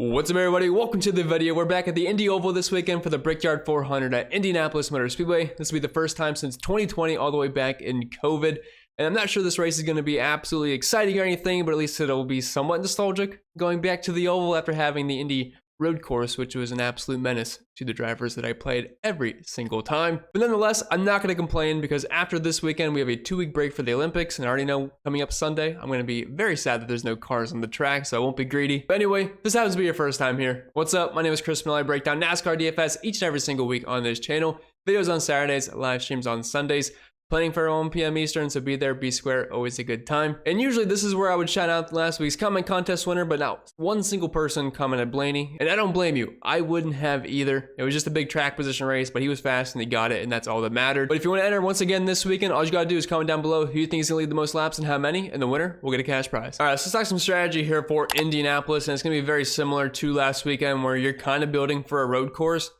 What's up, everybody? Welcome to the video. We're back at the Indy Oval this weekend for the Brickyard 400 at Indianapolis Motor Speedway. This will be the first time since 2020, all the way back in COVID. And I'm not sure this race is going to be absolutely exciting or anything, but at least it'll be somewhat nostalgic going back to the Oval after having the Indy road course, which was an absolute menace to the drivers that I played every single time. But nonetheless, I'm not going to complain because after this weekend, we have a 2-week break for the Olympics. And I already know coming up Sunday, I'm going to be very sad that there's no cars on the track, so I won't be greedy. But anyway, this happens to be your first time here. What's up? My name is Pennell. I break down NASCAR DFS each and every single week on this channel. Videos on Saturdays, live streams on Sundays. Planning for 1 p.m. Eastern, so be there, be square, always a good time. And usually this is where I would shout out last week's comment contest winner, but not one single person commented Blaney. And I don't blame you. I wouldn't have either. It was just a big track position race, but he was fast and he got it, and that's all that mattered. But if you want to enter once again this weekend, all you gotta do is comment down below who you think is gonna lead the most laps and how many, and the winner will get a cash prize. All right, let's talk some strategy here for Indianapolis, and it's gonna be very similar to last weekend where you're kind of building for a road course.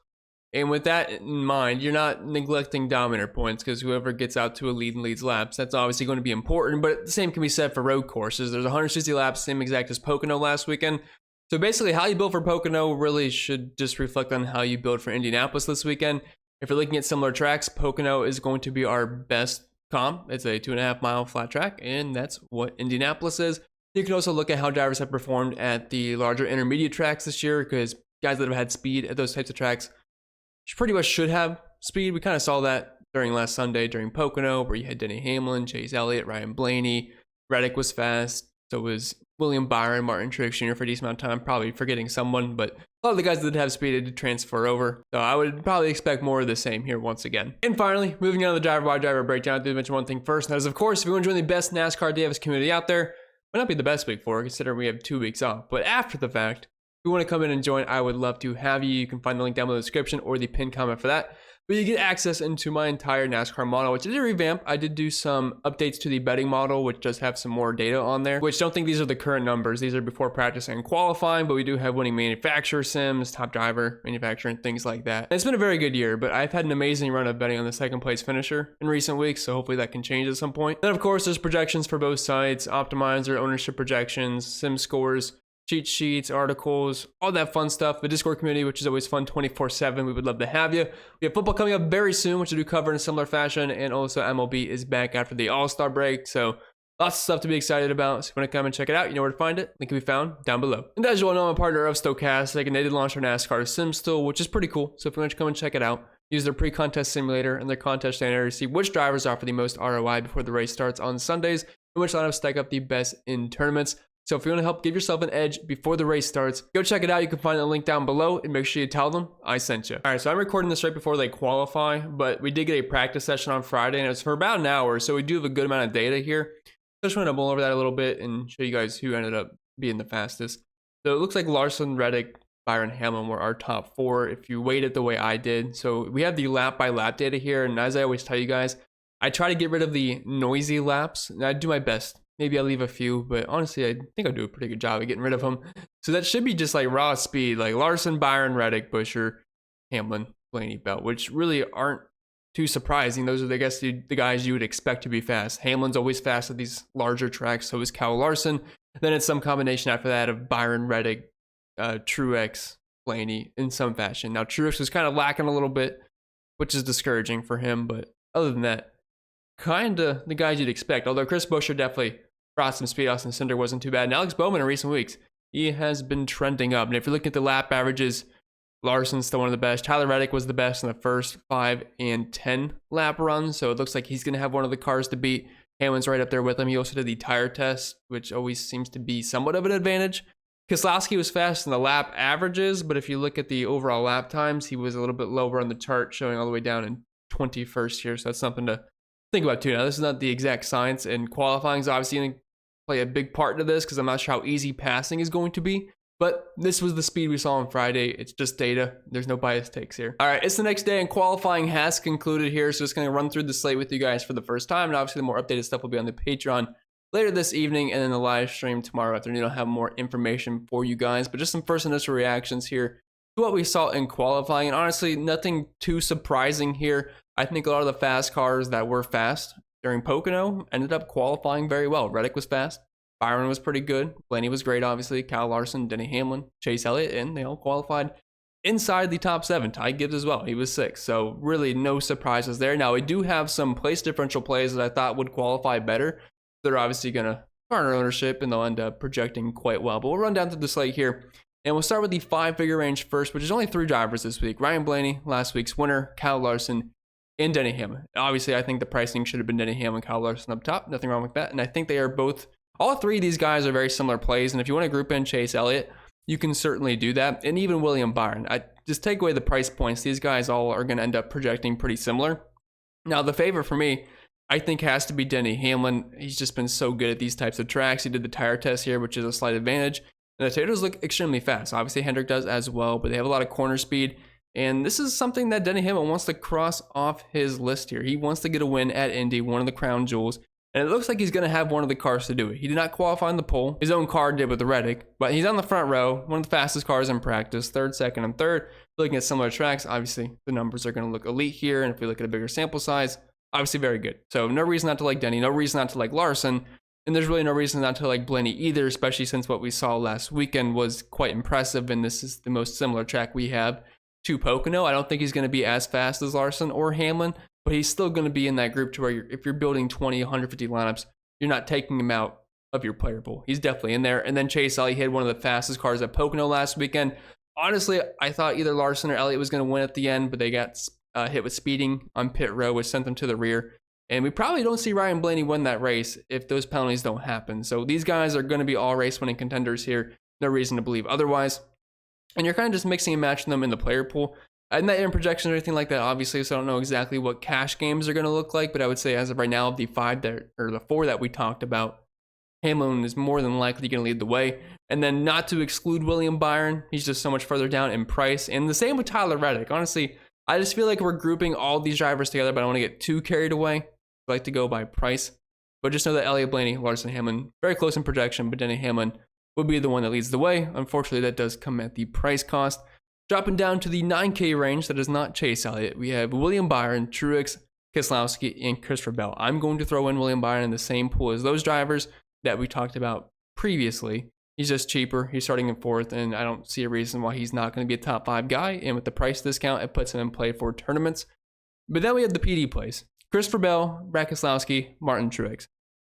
And with that in mind, you're not neglecting dominator points because whoever gets out to a lead and leads laps, that's obviously going to be important, but the same can be said for road courses. There's 160 laps, same exact as Pocono last weekend. So basically how you build for Pocono really should just reflect on how you build for Indianapolis this weekend. If you're looking at similar tracks, Pocono is going to be our best comp. It's a 2.5 mile flat track, and that's what Indianapolis is. You can also look at how drivers have performed at the larger intermediate tracks this year, because guys that have had speed at those types of tracks pretty much should have speed. We kind of saw that during last Sunday during Pocono, where you had Denny Hamlin, Chase Elliott, Ryan Blaney. Reddick was fast. So was William Byron, Martin Truex Jr. for a decent amount of time. Probably forgetting someone, but a lot of the guys that did have speed did transfer over. So I would probably expect more of the same here once again. And finally, moving on to the driver by driver breakdown, I did mention one thing first, and that is, of course, if you want to join the best NASCAR DFS community out there, might not be the best week for it, considering we have 2 weeks off. But after the fact, if you want to come in and join, I would love to have you. You can find the link down below in the description or the pinned comment for that. But you get access into my entire NASCAR model, which is a revamp. I did do some updates to the betting model, which does have some more data on there, which don't think these are the current numbers. These are before practicing and qualifying, but we do have winning manufacturer sims, top driver manufacturer, and things like that. And it's been a very good year, but I've had an amazing run of betting on the second place finisher in recent weeks, so hopefully that can change at some point. Then, of course, there's projections for both sides, optimizer, ownership projections, sim scores, cheat sheets, articles, all that fun stuff. The Discord community, which is always fun 24/7. We would love to have you. We have football coming up very soon, which we'll do cover in a similar fashion. And also MLB is back after the All-Star break. So lots of stuff to be excited about. So if you want to come and check it out, you know where to find it. Link can be found down below. And as you all know, I'm a partner of Stochastic, and they did launch their NASCAR Sims tool, which is pretty cool. So if you want to come and check it out, use their pre-contest simulator and their contest standard to see which drivers offer the most ROI before the race starts on Sundays, and which lineups stack up the best in tournaments. So if you want to help give yourself an edge before the race starts, go check it out. You can find the link down below, and make sure you tell them I sent you. All right, so I'm recording this right before they qualify, but we did get a practice session on Friday, and it was for about an hour, so we do have a good amount of data here. I just want to mull over that a little bit and show you guys who ended up being the fastest. So it looks like Larson, Reddick, Byron, Hamlin were our top 4 if you weight it the way I did. So we have the lap by lap data here, and as I always tell you guys, I try to get rid of the noisy laps, and I do my best. Maybe I'll leave a few, but honestly, I think I'll do a pretty good job of getting rid of them. So that should be just like raw speed, like Larson, Byron, Reddick, Busher, Hamlin, Blaney, Belt, which really aren't too surprising. Those are, I guess, the guys you would expect to be fast. Hamlin's always fast at these larger tracks, so is Kyle Larson. Then it's some combination after that of Byron, Reddick, Truex, Blaney in some fashion. Now, Truex was kind of lacking a little bit, which is discouraging for him, but other than that, kind of the guys you'd expect. Although Chris Buescher definitely brought some speed. Austin Cinder wasn't too bad. And Alex Bowman in recent weeks, he has been trending up. And if you're looking at the lap averages, Larson's still one of the best. Tyler Reddick was the best in the first 5 and 10 lap runs. So it looks like he's going to have one of the cars to beat. Hamlin's right up there with him. He also did the tire test, which always seems to be somewhat of an advantage. Keselowski was fast in the lap averages, but if you look at the overall lap times, he was a little bit lower on the chart, showing all the way down in 21st here. So that's something to think about too. Now, this is not the exact science, and qualifying is obviously going to play a big part into this because I'm not sure how easy passing is going to be. But this was the speed we saw on Friday. It's just data. There's no bias takes here. All right, it's the next day, and qualifying has concluded here. So just going to run through the slate with you guys for the first time. And obviously, the more updated stuff will be on the Patreon later this evening, and then the live stream tomorrow afternoon. I'll have more information for you guys. But just some first initial reactions here to what we saw in qualifying. And honestly, nothing too surprising here. I think a lot of the fast cars that were fast during Pocono ended up qualifying very well. Reddick was fast. Byron was pretty good. Blaney was great, obviously. Kyle Larson, Denny Hamlin, Chase Elliott, and they all qualified inside the top 7. Ty Gibbs as well. He was 6th. So really no surprises there. Now, we do have some place differential plays that I thought would qualify better. They're obviously going to garner ownership, and they'll end up projecting quite well. But we'll run down through the slate here. And we'll start with the 5-figure range first, which is only 3 drivers this week. Ryan Blaney, last week's winner, Kyle Larson, and Denny Hamlin. Obviously, I think the pricing should have been Denny Hamlin, Kyle Larson up top. Nothing wrong with that. And I think they are both, all 3 of these guys are very similar plays. And if you want to group in Chase Elliott, you can certainly do that. And even William Byron. I just take away the price points. These guys all are going to end up projecting pretty similar. Now, the favorite for me, I think, has to be Denny Hamlin. He's just been so good at these types of tracks. He did the tire test here, which is a slight advantage. And the Taters look extremely fast. Obviously, Hendrick does as well, but they have a lot of corner speed. And this is something that Denny Hamlin wants to cross off his list here. He wants to get a win at Indy, one of the crown jewels. And it looks like he's going to have one of the cars to do it. He did not qualify in the pole. His own car did with the Reddick, but he's on the front row, one of the fastest cars in practice, 3rd, 2nd, and 3rd. Looking at similar tracks, obviously, the numbers are going to look elite here. And if we look at a bigger sample size, obviously very good. So no reason not to like Denny, no reason not to like Larson. And there's really no reason not to like Blaney either, especially since what we saw last weekend was quite impressive. And this is the most similar track we have to Pocono. I don't think he's going to be as fast as Larson or Hamlin, but he's still going to be in that group to where if you're building 20, 150 lineups, you're not taking him out of your player pool. He's definitely in there. And then Chase Elliott had one of the fastest cars at Pocono last weekend. Honestly, I thought either Larson or Elliott was going to win at the end, but they got hit with speeding on pit row, which sent them to the rear. And we probably don't see Ryan Blaney win that race if those penalties don't happen. So these guys are going to be all race winning contenders here. No reason to believe otherwise. And you're kind of just mixing and matching them in the player pool. I'm not in projections or anything like that, obviously, so I don't know exactly what cash games are going to look like. But I would say as of right now, the 4 that we talked about, Hamlin is more than likely going to lead the way. And then not to exclude William Byron, he's just so much further down in price. And the same with Tyler Reddick. Honestly, I just feel like we're grouping all these drivers together, but I don't want to get too carried away. I like to go by price. But just know that Elliott, Blaney, Larson, Hamlin, very close in projection, but Denny Hamlin would be the one that leads the way. Unfortunately, that does come at the price cost. Dropping down to the 9K range, that is not Chase Elliott. We have William Byron, Truex, Keselowski, and Christopher Bell. I'm going to throw in William Byron in the same pool as those drivers that we talked about previously. He's just cheaper. He's starting in 4th, and I don't see a reason why he's not going to be a top 5 guy. And with the price discount, it puts him in play for tournaments. But then we have the PD plays. Christopher Bell, Brad Keselowski, Martin Truex.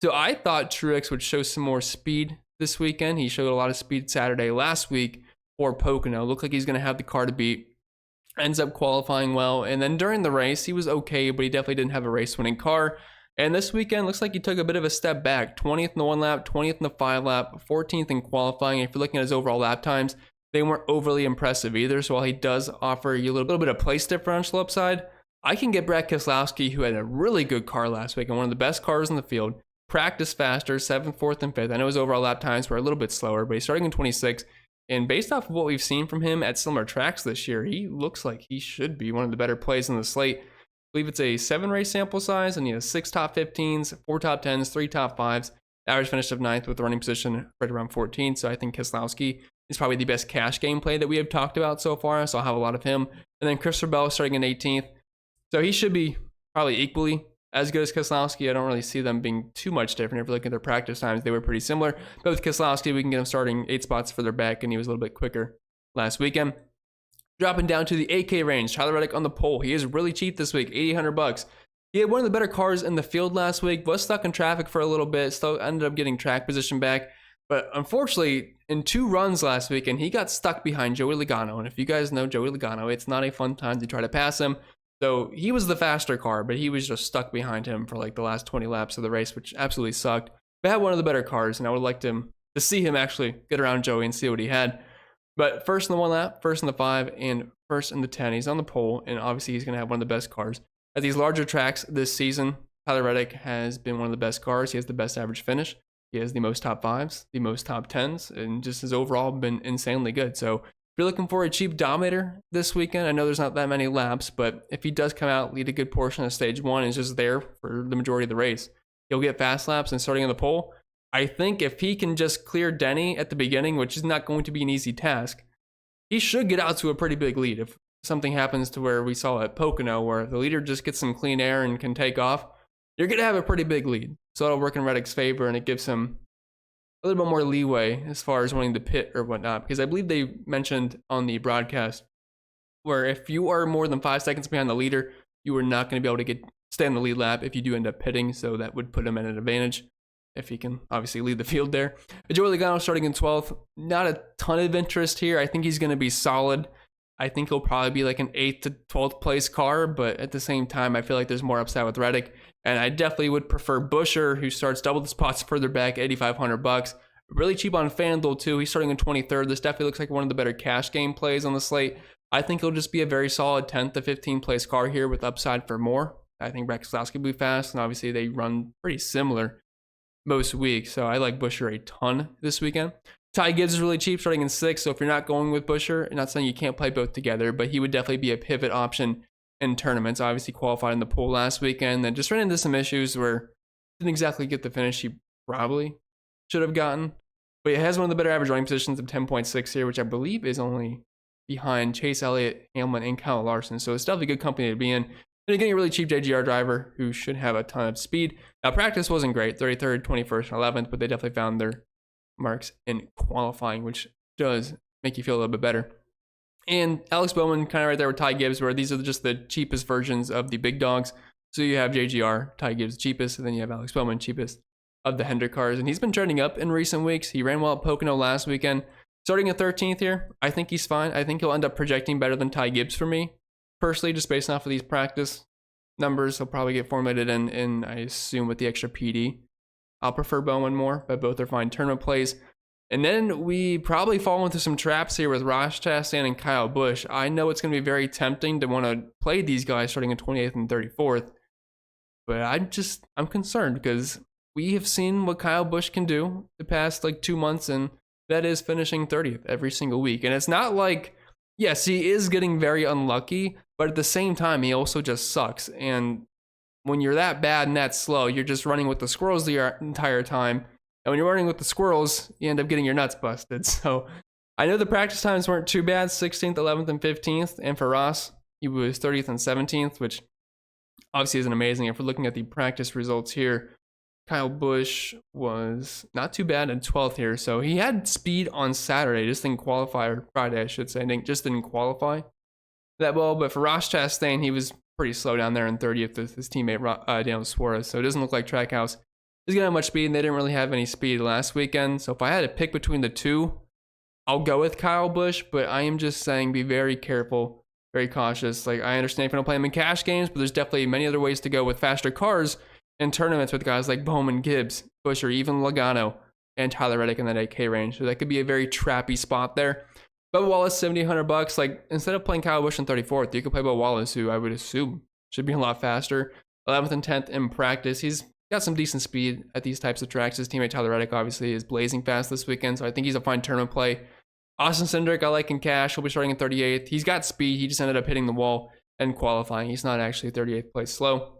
So I thought Truex would show some more speed this weekend. He showed a lot of speed Saturday last week for Pocono. Looked like he's going to have the car to beat. Ends up qualifying well. And then during the race, he was okay, but he definitely didn't have a race-winning car. And this weekend, looks like he took a bit of a step back. 20th in the 1 lap, 20th in the 5 lap, 14th in qualifying. If you're looking at his overall lap times, they weren't overly impressive either. So while he does offer you a little bit of place differential upside, I can get Brad Keselowski, who had a really good car last week and one of the best cars in the field, practiced faster, 7th, 4th, and 5th. I know his overall lap times were a little bit slower, but he's starting in 26. And based off of what we've seen from him at similar tracks this year, he looks like he should be one of the better plays in the slate. I believe it's a 7-race sample size, and he has 6 top 15s, 4 top 10s, 3 top 5s. Average finish of 9th with the running position right around 14. So I think Keselowski is probably the best cash game play that we have talked about so far. So I'll have a lot of him. And then Christopher Bell starting in 18th. So he should be probably equally as good as Keselowski. I don't really see them being too much different. If you look at their practice times, they were pretty similar. But with Keselowski, we can get him starting 8 spots further back, and he was a little bit quicker last weekend. Dropping down to the 8K range, Tyler Reddick on the pole. He is really cheap this week, $8,800. He had one of the better cars in the field last week, was stuck in traffic for a little bit, still ended up getting track position back. But unfortunately, in 2 runs last weekend, he got stuck behind Joey Logano. And if you guys know Joey Logano, it's not a fun time to try to pass him. So he was the faster car, but he was just stuck behind him for like the last 20 laps of the race, which absolutely sucked. But had one of the better cars, and I would like to see him actually get around Joey and see what he had. But first in the 1 lap, first in the 5, and first in the 10. He's on the pole, and obviously he's going to have one of the best cars. At these larger tracks this season, Tyler Reddick has been one of the best cars. He has the best average finish. He has the most top 5s, the most top 10s, and just has overall been insanely good. So if you're looking for a cheap dominator this weekend, I know there's not that many laps, but if he does come out, lead a good portion of stage 1, and is just there for the majority of the race, he'll get fast laps and starting on the pole. I think if he can just clear Denny at the beginning, which is not going to be an easy task, he should get out to a pretty big lead. If something happens to where we saw at Pocono, where the leader just gets some clean air and can take off, you're going to have a pretty big lead. So it'll work in Reddick's favor, and it gives him a little bit more leeway as far as wanting to pit or whatnot, because I believe they mentioned on the broadcast where if you are more than 5 seconds behind the leader, you are not going to be able to stay on the lead lap if you do end up pitting, so that would put him at an advantage if he can obviously lead the field there. Joey Logano starting in 12th. Not a ton of interest here. I think he's going to be solid. I think he'll probably be like an 8th to 12th place car, but at the same time, I feel like there's more upside with Reddick. And I definitely would prefer Buescher, who starts double the spots further back, $8,500. Really cheap on FanDuel too. He's starting in 23rd. This definitely looks like one of the better cash game plays on the slate. I think he'll just be a very solid 10th to 15th place car here with upside for more. I think Brad Keselowski will be fast, and obviously they run pretty similar most weeks. So I like Buescher a ton this weekend. Ty Gibbs is really cheap, starting in 6th. So if you're not going with Buescher, I'm not saying you can't play both together, but he would definitely be a pivot option in tournaments. Obviously qualified in the pool last weekend, then just ran into some issues where didn't exactly get the finish he probably should have gotten. But he has one of the better average running positions of 10.6 here, which I believe is only behind Chase Elliott, Hamlin, and Kyle Larson. So it's definitely a good company to be in. And again, a really cheap JGR driver who should have a ton of speed. Now, practice wasn't great, 33rd, 21st, and 11th, but they definitely found their marks in qualifying, which does make you feel a little bit better. And Alex Bowman kind of right there with Ty Gibbs, where these are just the cheapest versions of the big dogs. So you have JGR, Ty Gibbs cheapest, and then you have Alex Bowman cheapest of the Hendrick cars. And he's been trending up in recent weeks. He ran well at Pocono last weekend. Starting at 13th here, I think he's fine. I think he'll end up projecting better than Ty Gibbs for me. Personally, just based off of these practice numbers, he'll probably get formulated in, I assume, with the extra PD. I'll prefer Bowman more, but both are fine tournament plays. And then we probably fall into some traps here with Ross Chastain and Kyle Busch. I know it's going to be very tempting to want to play these guys starting in 28th and 34th, but I'm concerned because we have seen what Kyle Busch can do the past like 2 months, and that is finishing 30th every single week. And it's not like, yes, he is getting very unlucky, but at the same time, he also just sucks. And when you're that bad and that slow, you're just running with the squirrels the entire time. And when you're running with the squirrels, you end up getting your nuts busted. So I know the practice times weren't too bad, 16th, 11th, and 15th. And for Ross, he was 30th and 17th, which obviously isn't amazing. If we're looking at the practice results here, Kyle Busch was not too bad in 12th here. So he had speed on Saturday, just didn't qualify, or Friday, I should say. I think just didn't qualify that well. But for Ross Chastain, he was pretty slow down there in 30th with his teammate Daniel Suarez. So it doesn't look like Trackhouse is going to have much speed, and they didn't really have any speed last weekend. So if I had to pick between the two, I'll go with Kyle Busch, but I am just saying be very careful, very cautious. Like, I understand if you don't play them in cash games, but there's definitely many other ways to go with faster cars in tournaments with guys like Bowman, Gibbs, Busch, or even Logano and Tyler Reddick in that 8K range. So that could be a very trappy spot there. Bubba Wallace, $7,800. Like, instead of playing Kyle Busch in 34th, you could play Bubba Wallace, who I would assume should be a lot faster. 11th and 10th in practice. He's got some decent speed at these types of tracks. His teammate Tyler Reddick obviously is blazing fast this weekend, so I think he's a fine tournament play. Austin Cindric, I like in cash. He'll be starting in 38th. He's got speed. He just ended up hitting the wall and qualifying. He's not actually 38th place slow.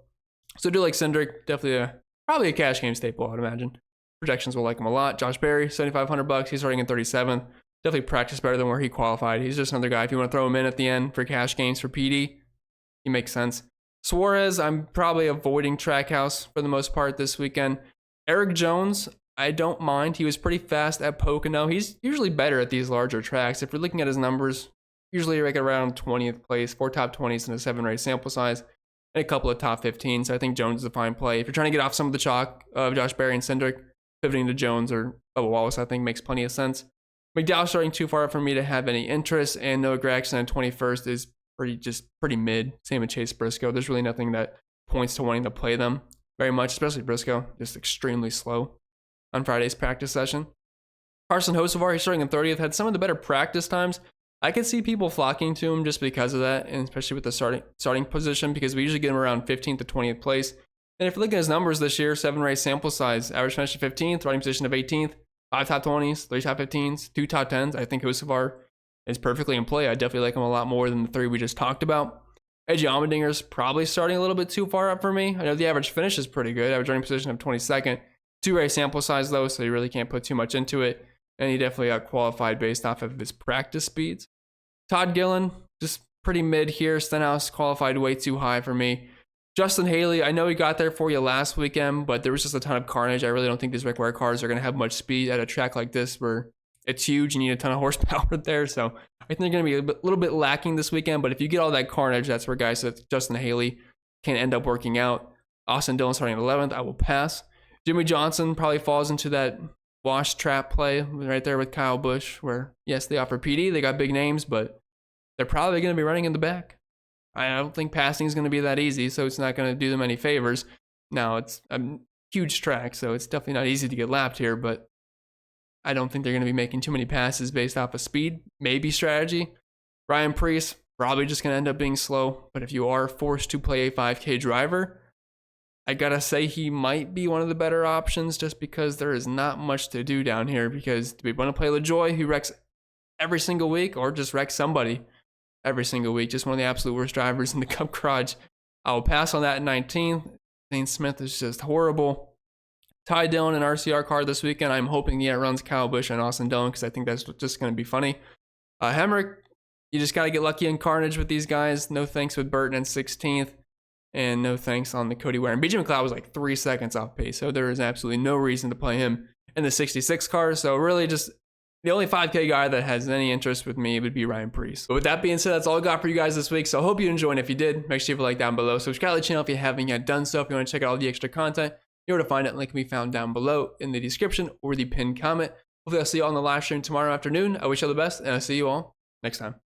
So I do like Cindric. Definitely probably a cash game staple, I'd imagine. Projections will like him a lot. Josh Berry, $7,500. He's starting in 37th. Definitely practiced better than where he qualified. He's just another guy. If you want to throw him in at the end for cash games for PD, he makes sense. Suarez, I'm probably avoiding Trackhouse for the most part this weekend. Eric Jones, I don't mind. He was pretty fast at Pocono. He's usually better at these larger tracks. If you're looking at his numbers, usually like around 20th place, 4 top 20s in a 7-race sample size, and a couple of top 15s. So I think Jones is a fine play. If you're trying to get off some of the chalk of Josh Berry and Cindric, pivoting to Jones or Bubba Wallace, I think makes plenty of sense. McDowell starting too far up for me to have any interest, and Noah Gragson at 21st is pretty mid. Same with Chase Briscoe. There's really nothing that points to wanting to play them very much, especially Briscoe, just extremely slow on Friday's practice session. Carson Hocevar, he's starting in 30th, had some of the better practice times. I could see people flocking to him just because of that, and especially with the starting position, because we usually get him around 15th to 20th place. And if you look at his numbers this year, 7-race sample size, average finish of 15th, running position of 18th, 5 top 20s, 3 top 15s, 2 top 10s. I think Hocevar is perfectly in play. I definitely like him a lot more than the 3 we just talked about. AJ Allmendinger's probably starting a little bit too far up for me. I know the average finish is pretty good. Average running position of 22nd. 2-race sample size though, so you really can't put too much into it. And he definitely got qualified based off of his practice speeds. Todd Gillen, just pretty mid here. Stenhouse qualified way too high for me. Justin Haley, I know he got there for you last weekend, but there was just a ton of carnage. I really don't think these required cars are going to have much speed at a track like this where it's huge. You need a ton of horsepower there. So I think they're going to be a little bit lacking this weekend. But if you get all that carnage, that's where guys like Justin Haley can end up working out. Austin Dillon starting at 11th. I will pass. Jimmy Johnson probably falls into that wash trap play right there with Kyle Busch, where, yes, they offer PD. They got big names, but they're probably going to be running in the back. I don't think passing is going to be that easy, so it's not going to do them any favors. Now, it's a huge track, so it's definitely not easy to get lapped here, but I don't think they're going to be making too many passes based off of speed, maybe strategy. Ryan Preece, probably just going to end up being slow, but if you are forced to play a 5K driver, I got to say he might be one of the better options just because there is not much to do down here, because do we want to play LaJoy, who wrecks every single week, or just wreck somebody every single week? Just one of the absolute worst drivers in the Cup garage. I will pass on that at 19th. Zane Smith is just horrible. Ty Dillon, an RCR car this weekend. I'm hoping he runs Kyle Busch and Austin Dillon because I think that's just going to be funny. Hemrick, you just got to get lucky in carnage with these guys. No thanks with Burton in 16th. And no thanks on the Cody Ware. And BJ McLeod was like 3 seconds off pace, so there is absolutely no reason to play him in the 66 car. So really just the only 5K guy that has any interest with me would be Ryan Preece. But with that being said, that's all I got for you guys this week. So I hope you enjoyed. And if you did, make sure you leave a like down below. Subscribe to the channel if you haven't yet done so. If you want to check out all the extra content, you know where to find it. Link can be found down below in the description or the pinned comment. Hopefully I'll see you all on the live stream tomorrow afternoon. I wish you all the best, and I'll see you all next time.